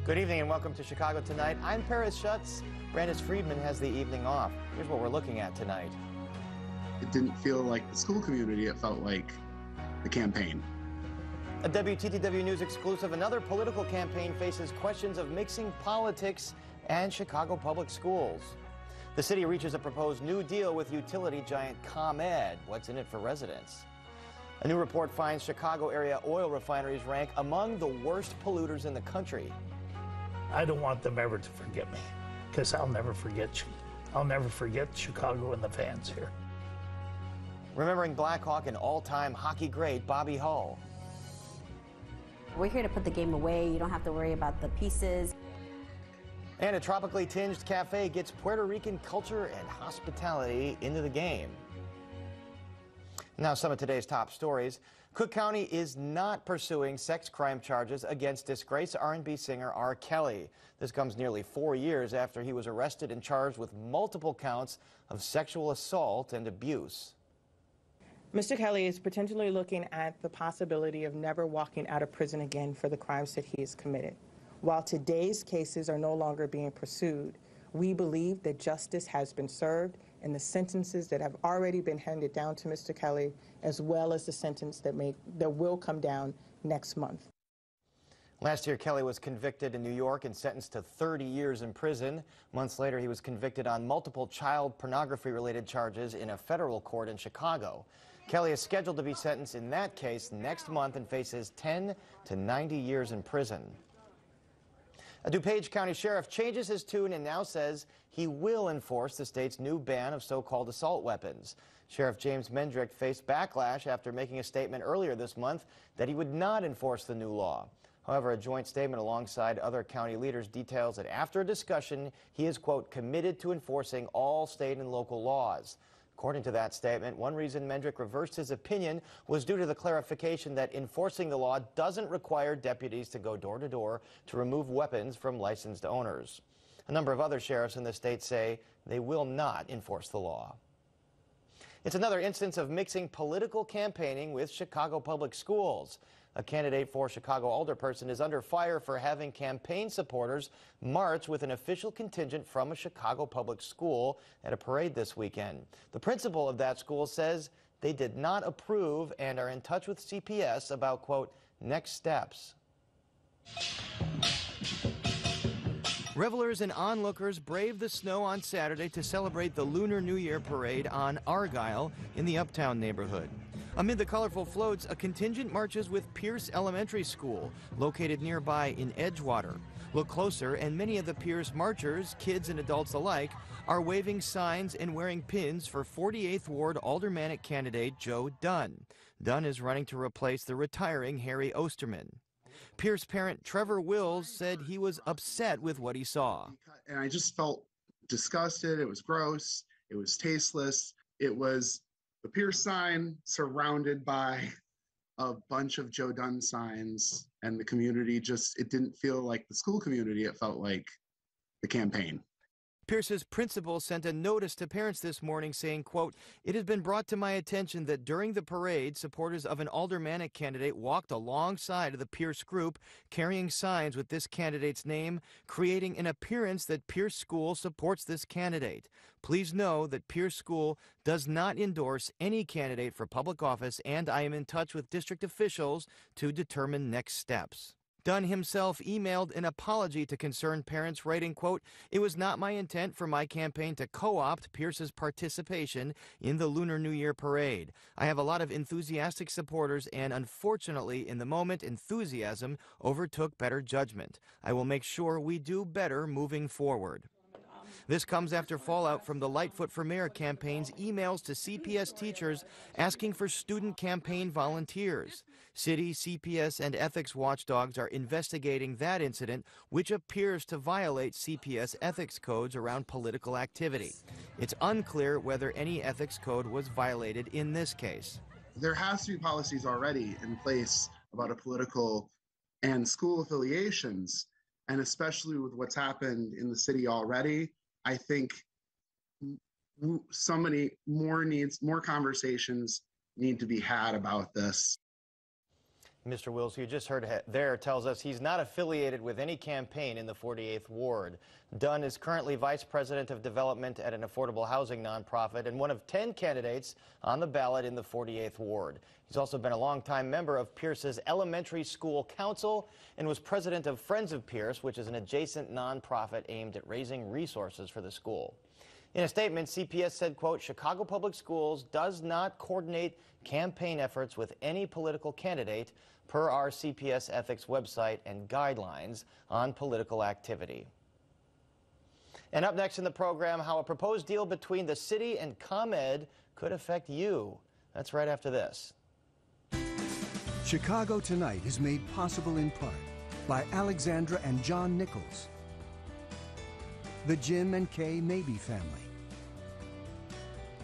Good evening and welcome to Chicago Tonight. I'm Paris Schutz. Brandis Friedman has the evening off. Here's what we're looking at tonight. It didn't feel like the school community, it felt like the campaign. A WTTW News exclusive, another political campaign faces questions of mixing politics and Chicago public schools. The city reaches a proposed new deal with utility giant ComEd. What's in it for residents? A new report finds Chicago area oil refineries rank among the worst polluters in the country. I don't want them ever to forget me, because I'll never forget Chicago and the fans here. Remembering Blackhawk and all-time hockey great Bobby Hull. We're here to put the game away. You don't have to worry about the pieces. And a tropically tinged cafe gets Puerto Rican culture and hospitality into the game. Now some of today's top stories. Cook County is not pursuing sex crime charges against disgraced R&B singer R. Kelly. This comes nearly 4 years after he was arrested and charged with multiple counts of sexual assault and abuse. Mr. Kelly is potentially looking at the possibility of never walking out of prison again for the crimes that he has committed. While today's cases are no longer being pursued, we believe that justice has been served and the sentences that have already been handed down to Mr. Kelly, as well as the sentence that will come down next month. Last year, Kelly was convicted in New York and sentenced to 30 years in prison. Months later, he was convicted on multiple child pornography-related charges in a federal court in Chicago. Kelly is scheduled to be sentenced in that case next month and faces 10 to 90 years in prison. A DuPage County Sheriff changes his tune and now says he will enforce the state's new ban of so-called assault weapons. Sheriff James Mendrick faced backlash after making a statement earlier this month that he would not enforce the new law. However, a joint statement alongside other county leaders details that after a discussion, he is, quote, committed to enforcing all state and local laws. According to that statement, one reason Mendrick reversed his opinion was due to the clarification that enforcing the law doesn't require deputies to go door to door to remove weapons from licensed owners. A number of other sheriffs in the state say they will not enforce the law. It's another instance of mixing political campaigning with Chicago public schools. A candidate for Chicago alderperson is under fire for having campaign supporters march with an official contingent from a Chicago public school at a parade this weekend. The principal of that school says they did not approve and are in touch with CPS about, quote, next steps. Revelers and onlookers braved the snow on Saturday to celebrate the Lunar New Year parade on Argyle in the Uptown neighborhood. Amid the colorful floats, a contingent marches with Pierce Elementary School, located nearby in Edgewater. Look closer, and many of the Pierce marchers, kids and adults alike, are waving signs and wearing pins for 48th Ward aldermanic candidate Joe Dunn. Dunn is running to replace the retiring Harry Osterman. Pierce parent Trevor Wills said he was upset with what he saw. And I just felt disgusted. It was gross. It was tasteless. It was the Pierce sign surrounded by a bunch of Joe Dunn signs, and the community it didn't feel like the school community, it felt like the campaign. Pierce's principal sent a notice to parents this morning saying, quote, it has been brought to my attention that during the parade, supporters of an aldermanic candidate walked alongside of the Pierce group carrying signs with this candidate's name, creating an appearance that Pierce School supports this candidate. Please know that Pierce School does not endorse any candidate for public office, and I am in touch with district officials to determine next steps. Dunn himself emailed an apology to concerned parents, writing, quote, it was not my intent for my campaign to co-opt Pierce's participation in the Lunar New Year parade. I have a lot of enthusiastic supporters, and unfortunately, in the moment, enthusiasm overtook better judgment. I will make sure we do better moving forward. This comes after fallout from the Lightfoot for Mayor campaign's emails to CPS teachers asking for student campaign volunteers. City, CPS, and ethics watchdogs are investigating that incident, which appears to violate CPS ethics codes around political activity. It's unclear whether any ethics code was violated in this case. There has to be policies already in place about a political and school affiliations, and especially with what's happened in the city already, I think so many more conversations need to be had about this. Mr. Wills, who you just heard there, tells us he's not affiliated with any campaign in the 48th Ward. Dunn is currently Vice President of Development at an affordable housing nonprofit and one of 10 candidates on the ballot in the 48th Ward. He's also been a longtime member of Pierce's Elementary School Council and was president of Friends of Pierce, which is an adjacent nonprofit aimed at raising resources for the school. In a statement, CPS said, quote, Chicago Public Schools does not coordinate campaign efforts with any political candidate per our CPS ethics website and guidelines on political activity. And up next in the program, how a proposed deal between the city and ComEd could affect you. That's right after this. Chicago Tonight is made possible in part by Alexandra and John Nichols, the Jim and Kay Mabey family,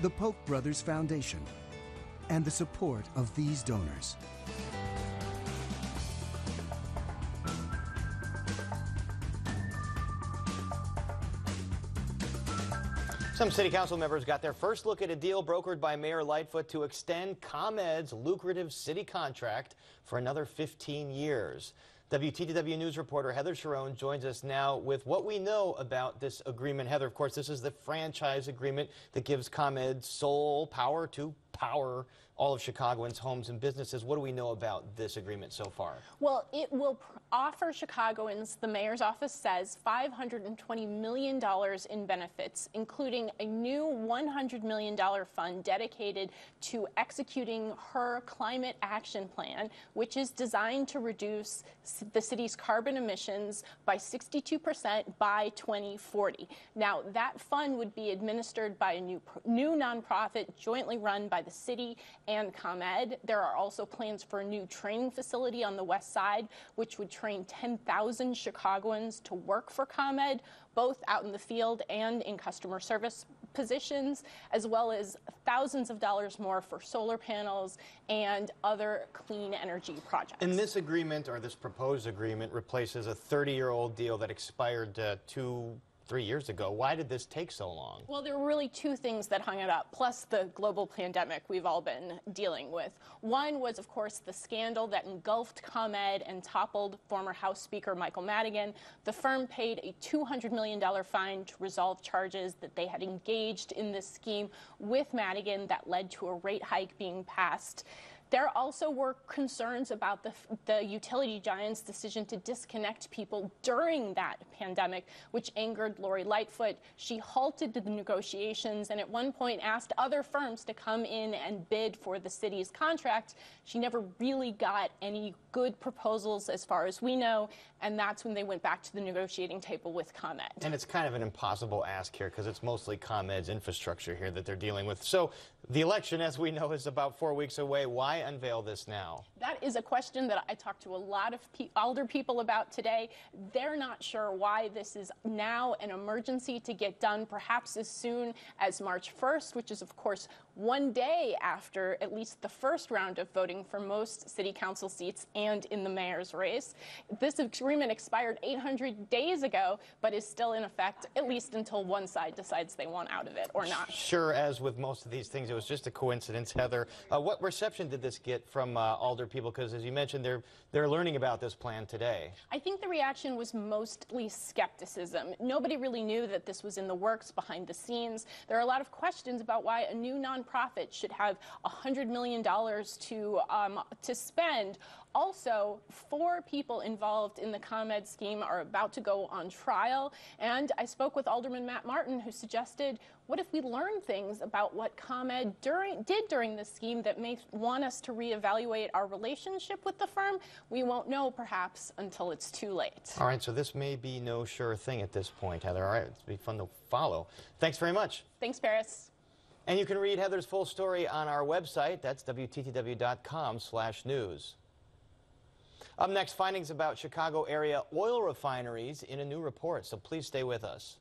the Polk Brothers Foundation, and the support of these donors. Some city council members got their first look at a deal brokered by Mayor Lightfoot to extend ComEd's lucrative city contract for another 15 years. WTTW News reporter Heather Sharon joins us now with what we know about this agreement. Heather, of course, this is the franchise agreement that gives ComEd sole power to power all of Chicagoans' homes and businesses. What do we know about this agreement so far? Well, it will offer Chicagoans, the mayor's office says, $520 million in benefits, including a new $100 million fund dedicated to executing her climate action plan, which is designed to reduce the city's carbon emissions by 62% by 2040. Now, that fund would be administered by a new nonprofit jointly run by the city and ComEd. There are also plans for a new training facility on the west side, which would train 10,000 Chicagoans to work for ComEd, both out in the field and in customer service positions, as well as thousands of dollars more for solar panels and other clean energy projects. And this agreement, or this proposed agreement, replaces a 30-year-old deal that expired 3 years ago. Why did this take so long? Well, there were really two things that hung it up, plus the global pandemic we've all been dealing with. One was, of course, the scandal that engulfed ComEd and toppled former House Speaker Michael Madigan. The firm paid a $200 million fine to resolve charges that they had engaged in this scheme with Madigan that led to a rate hike being passed. There also were concerns about the utility giant's decision to disconnect people during that pandemic, which angered Lori Lightfoot. She halted the negotiations and at one point asked other firms to come in and bid for the city's contract. She never really got any good proposals as far as we know, and that's when they went back to the negotiating table with ComEd. And it's kind of an impossible ask here because it's mostly ComEd's infrastructure here that they're dealing with. So the election, as we know, is about 4 weeks away. Why unveil this now? That is a question that I talked to a lot of older people about today. They're not sure why this is now an emergency to get done, perhaps as soon as March 1st, which is, of course, one day after at least the first round of voting for most city council seats and in the mayor's race. This agreement expired 800 days ago, but is still in effect, at least until one side decides they want out of it or not. Sure, as with most of these things, it was just a coincidence, Heather. What reception did this get from alder people? Because, as you mentioned, they're learning about this plan today. I think the reaction was mostly skepticism. Nobody really knew that this was in the works behind the scenes. There are a lot of questions about why a new nonprofit should have $100 million to spend. Also, 4 people involved in the ComEd scheme are about to go on trial, and I spoke with Alderman Matt Martin, who suggested, what if we learn things about what ComEd did during this scheme that may want us to reevaluate our relationship with the firm? We won't know, perhaps, until it's too late. All right, so this may be no sure thing at this point, Heather. All right, it's be fun to follow. Thanks very much. Thanks, Paris. And you can read Heather's full story on our website. That's WTTW.com/news. Up next, findings about Chicago area oil refineries in a new report, so please stay with us.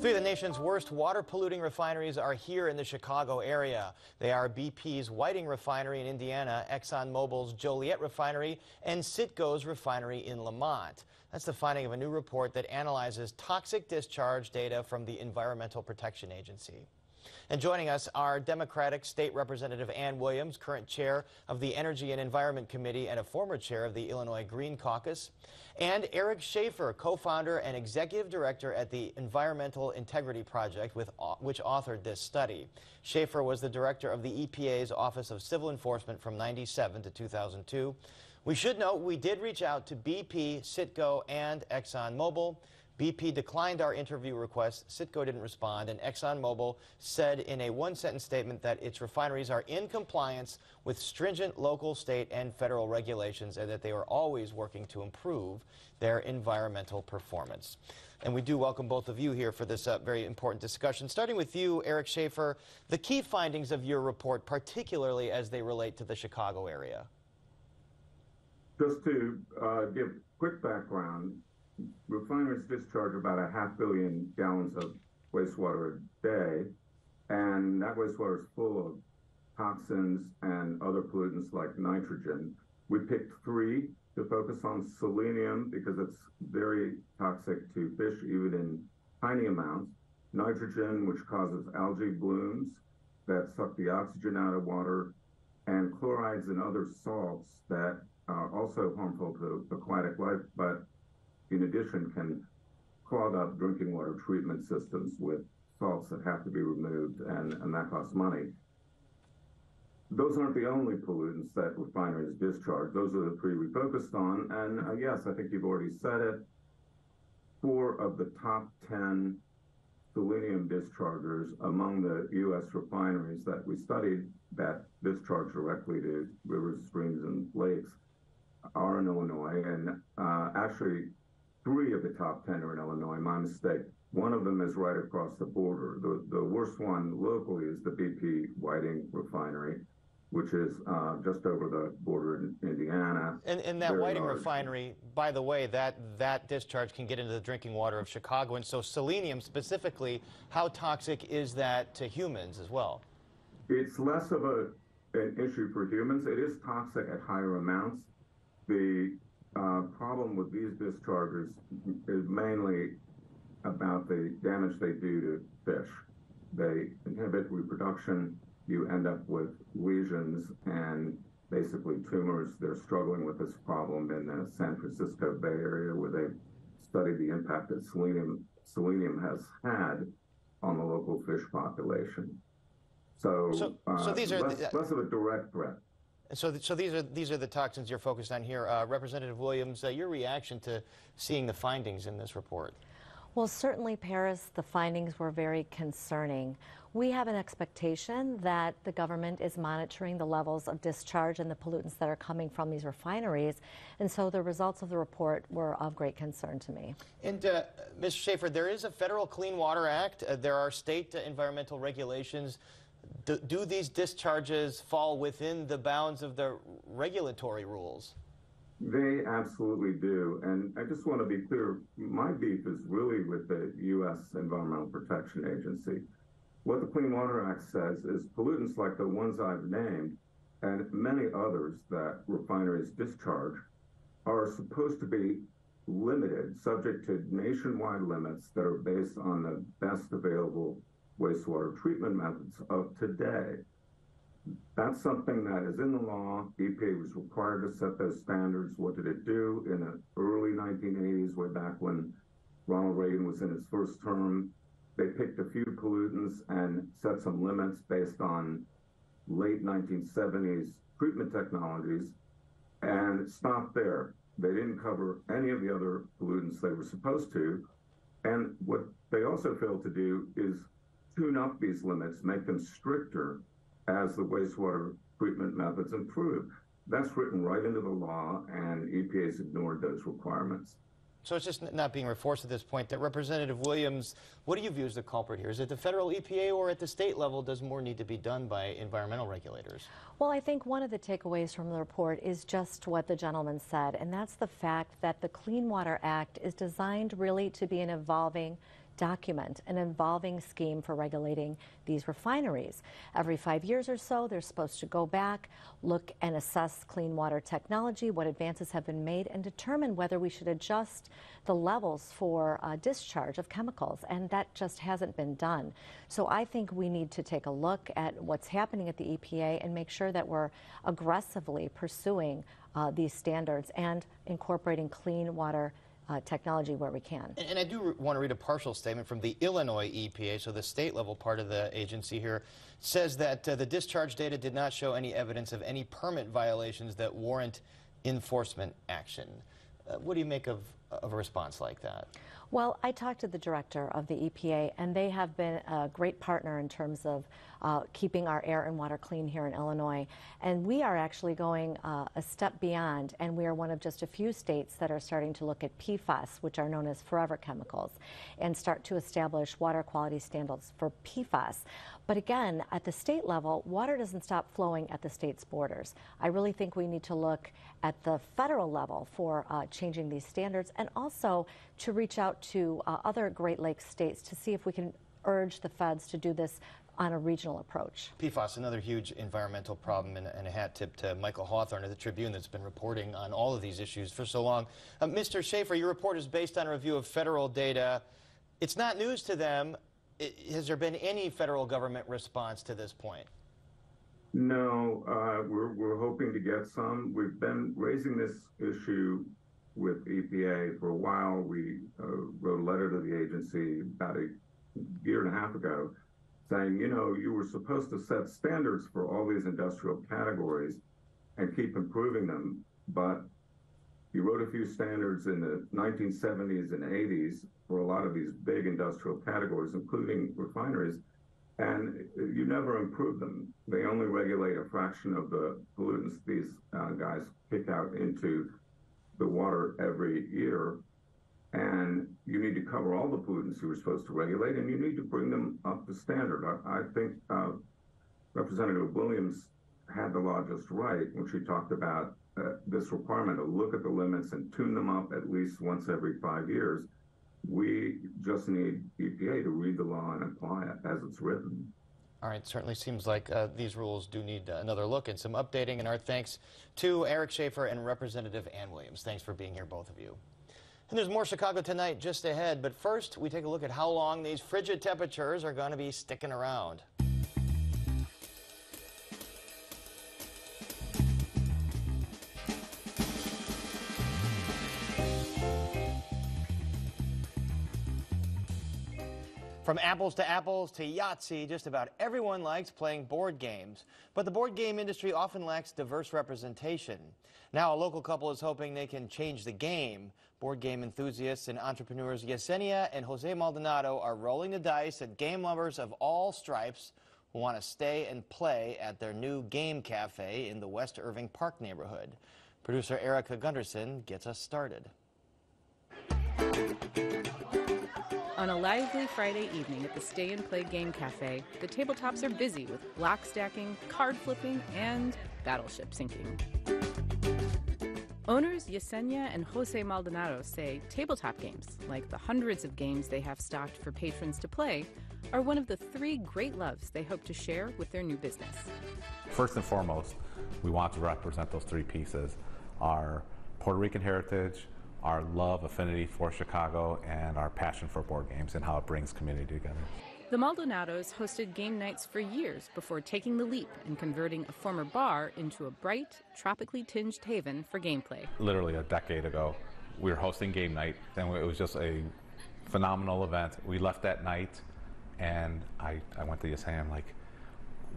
Three of the nation's worst water polluting refineries are here in the Chicago area. They are BP's Whiting Refinery in Indiana, ExxonMobil's Joliet Refinery, and Citgo's refinery in Lamont. That's the finding of a new report that analyzes toxic discharge data from the Environmental Protection Agency. And joining us are Democratic State Representative Ann Williams, current chair of the Energy and Environment Committee and a former chair of the Illinois Green Caucus, and Eric Schaefer, co-founder and executive director at the Environmental Integrity Project, which authored this study. Schaefer was the director of the EPA's Office of Civil Enforcement from '97 to 2002. We should note we did reach out to BP, Citgo, and ExxonMobil. BP declined our interview request, Citgo didn't respond, and ExxonMobil said in a one-sentence statement that its refineries are in compliance with stringent local, state, and federal regulations and that they are always working to improve their environmental performance. And we do welcome both of you here for this very important discussion. Starting with you, Eric Schaefer, the key findings of your report, particularly as they relate to the Chicago area. Just to give quick background, refineries discharge about 500 million gallons of wastewater a day, and that wastewater is full of toxins and other pollutants like nitrogen. We picked 3 to focus on: selenium, because it's very toxic to fish even in tiny amounts; nitrogen, which causes algae blooms that suck the oxygen out of water; and chlorides and other salts that are also harmful to aquatic life, but in addition can clog up drinking water treatment systems with salts that have to be removed, and that costs money. Those aren't the only pollutants that refineries discharge. Those are the 3 we focused on, and yes, I think you've already said it. 4 of the top 10 selenium dischargers among the U.S. refineries that we studied that discharge directly to rivers, streams, and lakes are in Illinois, and actually 3 of the top 10 are in Illinois. My mistake. One of them is right across the border. The worst one locally is the BP Whiting Refinery, which is just over the border in Indiana. And that Whiting Refinery, by the way, that discharge can get into the drinking water of Chicago. And so selenium specifically, how toxic is that to humans as well? It's less of an issue for humans. It is toxic at higher amounts. The problem with these discharges is mainly about the damage they do to fish. They inhibit reproduction. You end up with lesions and basically tumors. They're struggling with this problem in the San Francisco Bay Area, where they've studied the impact that selenium has had on the local fish population. So these are less of a direct threat. So these are the toxins you're focused on here. Representative Williams, your reaction to seeing the findings in this report? Well, certainly, Paris, the findings were very concerning. We have an expectation that the government is monitoring the levels of discharge and the pollutants that are coming from these refineries, and so the results of the report were of great concern to me. And Ms. Schaefer, there is a federal Clean Water Act. There are state environmental regulations. Do these discharges fall within the bounds of the regulatory rules? They absolutely do. And I just want to be clear, my beef is really with the U.S. Environmental Protection Agency. What the Clean Water Act says is pollutants like the ones I've named and many others that refineries discharge are supposed to be limited, subject to nationwide limits that are based on the best available wastewater treatment methods of today. That's something that is in the law. EPA was required to set those standards. What did it do in the early 1980s, way back when Ronald Reagan was in his first term? They picked a few pollutants and set some limits based on late 1970s treatment technologies and stopped there. They didn't cover any of the other pollutants they were supposed to. And what they also failed to do is tune up these limits, make them stricter as the wastewater treatment methods improve. That's written right into the law, and EPA's ignored those requirements. So it's just not being enforced at this point. That Representative Williams, what do you view as the culprit here? Is it the federal EPA, or at the state level does more need to be done by environmental regulators? Well, I think one of the takeaways from the report is just what the gentleman said, and that's the fact that the Clean Water Act is designed really to be an evolving document an evolving scheme for regulating these refineries. Every 5 years or so, they're supposed to go back, look and assess clean water technology, what advances have been made, and determine whether we should adjust the levels for discharge of chemicals, and that just hasn't been done. So I think we need to take a look at what's happening at the EPA and make sure that we're aggressively pursuing these standards and incorporating clean water technology where we can. And I do want to read a partial statement from the Illinois EPA, so the state level part of the agency here, says that the discharge data did not show any evidence of any permit violations that warrant enforcement action. What do you make of a response like that? Well, I talked to the director of the EPA, and they have been a great partner in terms of keeping our air and water clean here in Illinois. And we are actually going a step beyond, and we are one of just a few states that are starting to look at PFAS, which are known as forever chemicals, and start to establish water quality standards for PFAS. But again, at the state level, water doesn't stop flowing at the state's borders. I really think we need to look at the federal level for changing these standards, and also to reach out to other Great Lakes states to see if we can urge the feds to do this on a regional approach. PFAS, another huge environmental problem, and a hat tip to Michael Hawthorne of the Tribune that's been reporting on all of these issues for so long. Mr. Schaefer, your report is based on a review of federal data. It's not news to them. Has there been any federal government response to this point? No, we're hoping to get some. We've been raising this issue with EPA for a while. We wrote a letter to the agency about a year and a half ago saying, you know, you were supposed to set standards for all these industrial categories and keep improving them, but you wrote a few standards in the 1970s and 80s for a lot of these big industrial categories, including refineries, and you never improved them. They only regulate a fraction of the pollutants these guys kick out into the water every year. And you need to cover all the pollutants you were supposed to regulate, and you need to bring them up to standard. I think Representative Williams had the law just right when she talked about this requirement to look at the limits and tune them up at least once every 5 years. We just need EPA to read the law and apply it as it's written. All right, certainly seems like these rules do need another look and some updating, and our thanks to Eric Schaefer and Representative Ann Williams. Thanks for being here, both of you. And there's more Chicago Tonight just ahead, but first we take a look at how long these frigid temperatures are going to be sticking around. From apples to Yahtzee, just about everyone likes playing board games. But the board game industry often lacks diverse representation. Now a local couple is hoping they can change the game. Board game enthusiasts and entrepreneurs Yesenia and Jose Maldonado are rolling the dice at game lovers of all stripes who want to stay and play at their new game cafe in the West Irving Park neighborhood. Producer Erica Gunderson gets us started. On a lively Friday evening at the Stay and Play Game Cafe, the tabletops are busy with block stacking, card flipping, and battleship sinking. Owners Yesenia and Jose Maldonado say tabletop games, like the hundreds of games they have stocked for patrons to play, are one of the three great loves they hope to share with their new business. First and foremost, we want to represent those three pieces: our Puerto Rican heritage, our love, affinity for Chicago, and our passion for board games and how it brings community together. The Maldonados hosted game nights for years before taking the leap and converting a former bar into a bright, tropically tinged haven for gameplay. Literally a decade ago, we were hosting game night, and it was just a phenomenal event. We left that night, and I went to Yesenia, I'm like,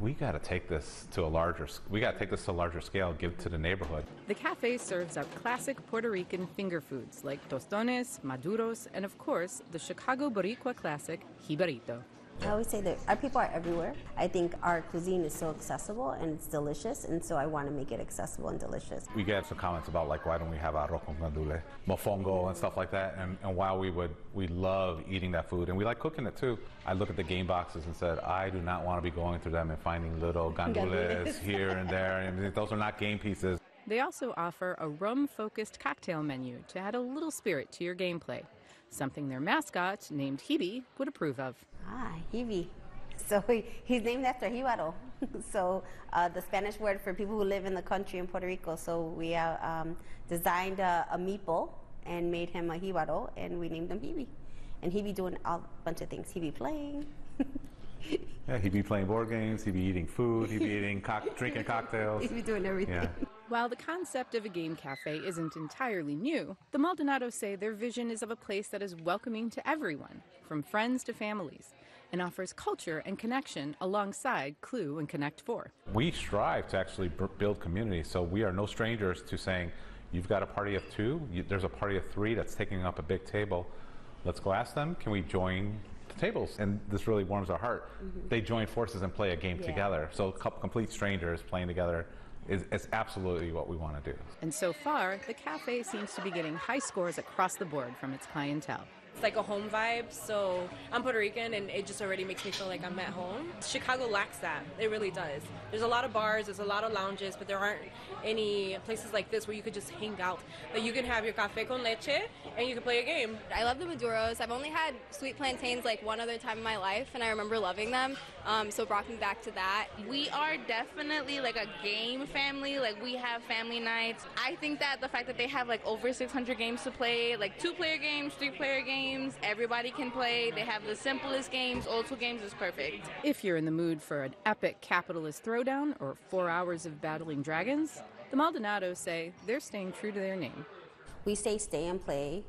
we got to take this to a larger scale, give it to the neighborhood. The cafe serves up classic Puerto Rican finger foods like tostones, maduros, and of course, the Chicago Boricua classic, jibarito. I always say that our people are everywhere. I think our cuisine is so accessible and it's delicious, and so I want to make it accessible and delicious. We get some comments about, like, why don't we have arroz con gandules, mofongo, and stuff like that, and while we love eating that food, and we like cooking it too. I look at the game boxes and said, I do not want to be going through them and finding little gandules here and there, and those are not game pieces. They also offer a rum-focused cocktail menu to add a little spirit to your gameplay. something their mascot, named Hebe, would approve of. Hebe. So he's named after Jibaro. So the Spanish word for people who live in the country in Puerto Rico. So we designed a meeple and made him a Jibaro, and we named him Hebe. And he be doing a bunch of things. He be playing. Yeah, he'd be playing board games, he'd be eating food, he'd be drinking cocktails. He'd be doing everything. Yeah. While the concept of a game cafe isn't entirely new, the Maldonados say their vision is of a place that is welcoming to everyone, from friends to families, and offers culture and connection alongside Clue and Connect 4. We strive to actually build community, so we are no strangers to saying, you've got a party of two, there's a party of three that's taking up a big table. Let's go ask them, can we join the tables? And this really warms our heart. Mm-hmm. They join forces and play a game together. So complete strangers playing together is absolutely what we want to do. And so far, the cafe seems to be getting high scores across the board from its clientele. It's like a home vibe, so I'm Puerto Rican and it just already makes me feel like I'm at home. Chicago lacks that, it really does. There's a lot of bars, there's a lot of lounges, but there aren't any places like this where you could just hang out. Like you can have your café con leche and you can play a game. I love the Maduros. I've only had sweet plantains like one other time in my life and I remember loving them, so it brought me back to that. We are definitely like a game family, like we have family nights. I think that the fact that they have like over 600 games to play, like 2-player games, 3-player games, everybody can play. They have the simplest games, old school games is perfect. If you're in the mood for an epic capitalist throwdown or 4 hours of battling dragons, the Maldonados say they're staying true to their name. We say stay and play,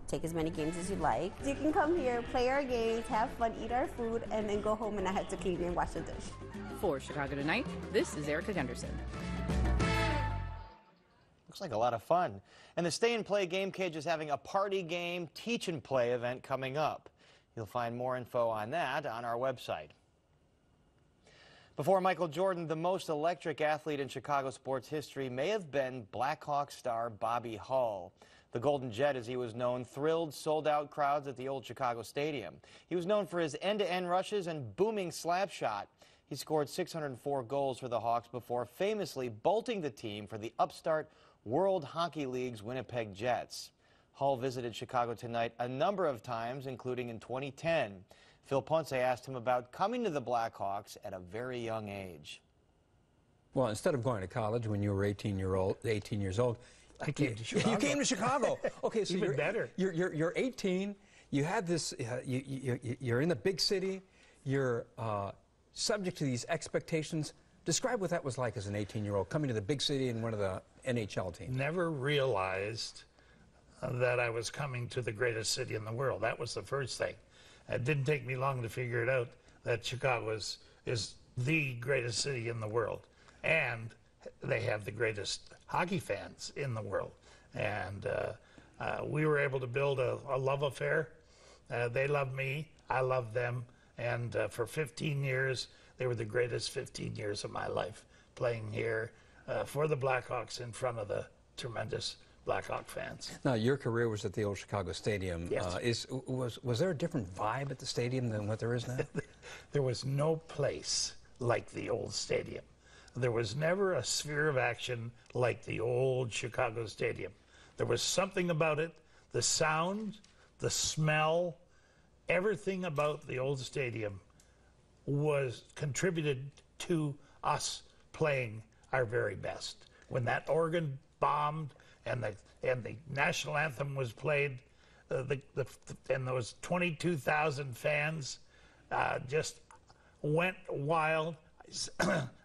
take as many games as you like. You can come here, play our games, have fun, eat our food, and then go home and not have to clean and wash the dish. For Chicago Tonight, this is Erica Gunderson. Looks like a lot of fun. And the Stay and Play Game Cage is having a party game teach and play event coming up. You'll find more info on that on our website. Before Michael Jordan, the most electric athlete in Chicago sports history may have been Blackhawks star Bobby Hull. The Golden Jet, as he was known, thrilled sold-out crowds at the old Chicago Stadium. He was known for his end-to-end rushes and booming slap shot. He scored 604 goals for the Hawks before famously bolting the team for the upstart World Hockey League's Winnipeg Jets. Hull visited Chicago Tonight a number of times, including in 2010. Phil Ponce asked him about coming to the Blackhawks at a very young age. Well, instead of going to college when you were 18 years old, I came to Chicago. You came to Chicago. Okay, so even better. You're 18. You had this. You're in the big city. You're subject to these expectations. Describe what that was like as an 18-year-old coming to the big city in one of the NHL teams. Never realized that I was coming to the greatest city in the world. That was the first thing. It didn't take me long to figure it out that Chicago is the greatest city in the world. And they have the greatest hockey fans in the world. And we were able to build a love affair. They love me, I love them. And for 15 years, they were the greatest 15 years of my life, playing here for the Blackhawks in front of the tremendous Blackhawk fans. Now, your career was at the old Chicago Stadium. Yes. Was there a different vibe at the stadium than what there is now? There was no place like the old stadium. There was never a sphere of action like the old Chicago Stadium. There was something about it, the sound, the smell, everything about the old stadium was contributed to us playing our very best. When that organ bombed and the national anthem was played, and those 22,000 fans just went wild.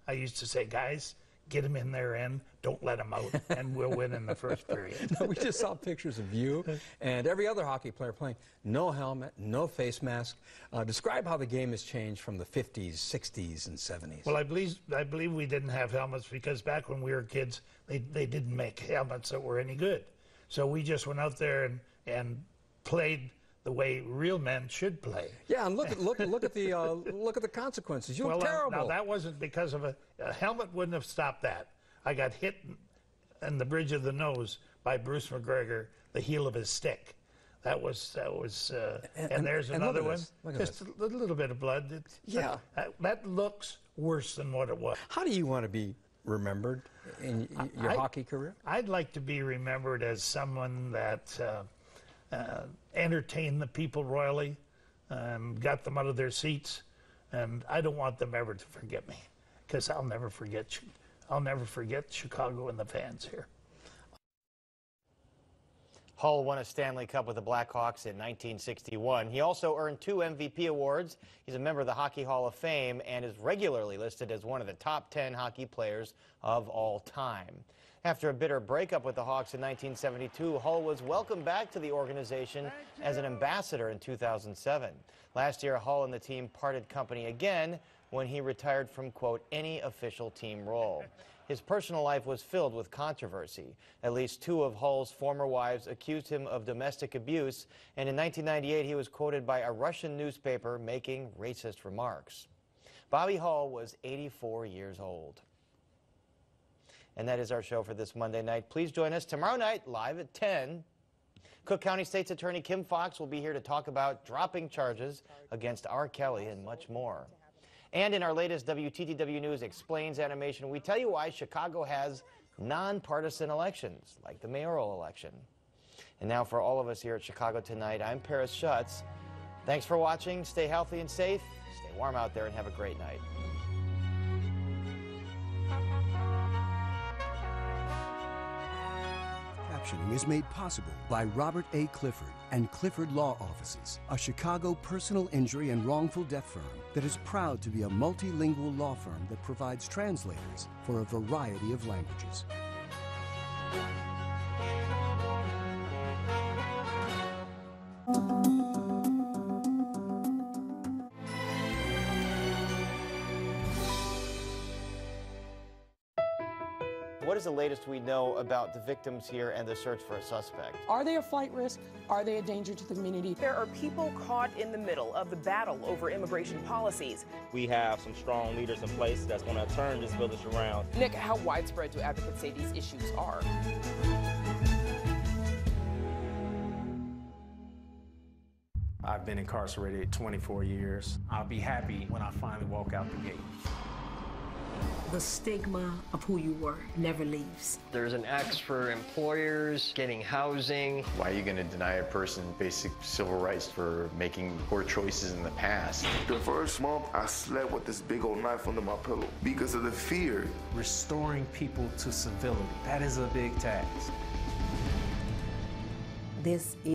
I used to say, guys, get him in their end, don't let him out, and we'll win in the first period. No, we just saw pictures of you and every other hockey player playing. No helmet, no face mask. Describe how the game has changed from the 50s, 60s, and 70s. Well, I believe we didn't have helmets because back when we were kids, they didn't make helmets that were any good. So we just went out there and played the way real men should play. Yeah, and look at the consequences. You look terrible. Now that wasn't because of a helmet wouldn't have stopped that. I got hit in the bridge of the nose by Bruce McGregor, the heel of his stick. That was and there's another one. Just a little bit of blood. That looks worse than what it was. How do you want to be remembered in your hockey career? I'd like to be remembered as someone that entertained the people royally, got them out of their seats, and I don't want them ever to forget me, because I'll never forget Chicago and the fans here. Hull won a Stanley Cup with the Blackhawks in 1961. He also earned 2 MVP awards. He's a member of the Hockey Hall of Fame and is regularly listed as one of the top 10 hockey players of all time. After a bitter breakup with the Hawks in 1972, Hull was welcomed back to the organization as an ambassador in 2007. Last year, Hull and the team parted company again when he retired from, quote, any official team role. His personal life was filled with controversy. At least 2 of Hull's former wives accused him of domestic abuse, and in 1998 he was quoted by a Russian newspaper making racist remarks. Bobby Hull was 84 years old. And that is our show for this Monday night. Please join us tomorrow night live at 10. Cook County State's Attorney Kim Fox will be here to talk about dropping charges against R. Kelly and much more. And in our latest WTTW News Explains animation, we tell you why Chicago has nonpartisan elections, like the mayoral election. And now for all of us here at Chicago Tonight, I'm Paris Schutz. Thanks for watching. Stay healthy and safe. Stay warm out there and have a great night. Captioning is made possible by Robert A. Clifford and Clifford Law Offices, a Chicago personal injury and wrongful death firm that is proud to be a multilingual law firm that provides translators for a variety of languages. What is the latest we know about the victims here and the search for a suspect? Are they a flight risk? Are they a danger to the community? There are people caught in the middle of the battle over immigration policies. We have some strong leaders in place that's going to turn this village around. Nick, how widespread do advocates say these issues are? I've been incarcerated 24 years. I'll be happy when I finally walk out the gate. The stigma of who you were never leaves. There's an X for employers, getting housing. Why are you going to deny a person basic civil rights for making poor choices in the past? The first month, I slept with this big old knife under my pillow because of the fear. Restoring people to civility, that is a big task. This